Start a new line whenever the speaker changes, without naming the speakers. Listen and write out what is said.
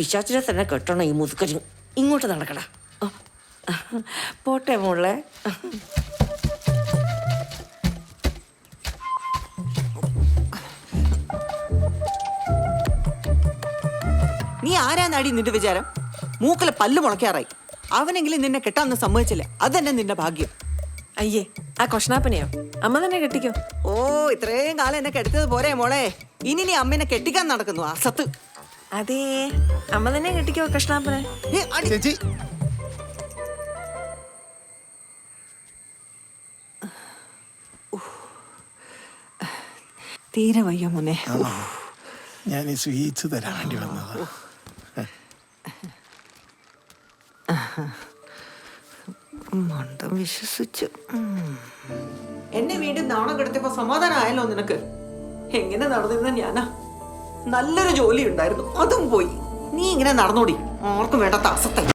പിശാച്ചിനെ തന്നെ കെട്ടണം ഈ മുതുക്കന്. ഇങ്ങോട്ട് നടക്കടാ. പോട്ടെ മോളെ.
നീ ആരാന്നാടി നിന്റെ വിചാരം? മൂക്കിലെ പല്ല് മുളയ്ക്കാറായി. അവനെങ്കിലും നിന്നെ കെട്ടാന്ന് സമ്മതിച്ചില്ലേ, അതന്നെ നിന്റെ ഭാഗ്യം.
അയ്യേ, ആ കൊഷ്ണാപ്പനെയോ? അമ്മ തന്നെ കെട്ടിക്കോ.
ഓ, ഇത്രയും കാലം എന്നെ കെടുത്തത് പോരെ മോളെ. ഇനി നീ അമ്മേനെ കെട്ടിക്കാൻ നടക്കുന്നു അസത്ത്.
അതേ, അമ്മ തന്നെ കെട്ടിക്കോ കൃഷ്ണാപ്പനെ.
ചേച്ചി
തീരെ വയ്യ മോനെ.
ഞാൻ ഈ സ്വീറ്റ്സ് തരാൻ വേണ്ടി വന്നതാ.
മണ്ടം വിശ്വസിച്ചു. എന്നെ വീണ്ടും നാണം കെടുത്തിയപ്പോ സമാധാനമായല്ലോ നിനക്ക്? എങ്ങനെ നടന്നിരുന്ന ഞാനാ? നല്ലൊരു ജോലി ഉണ്ടായിരുന്നു, അതും പോയി. നീ ഇങ്ങനെ നടന്നോടി, ആർക്കും വേണ്ടാത്ത അസത്തെ.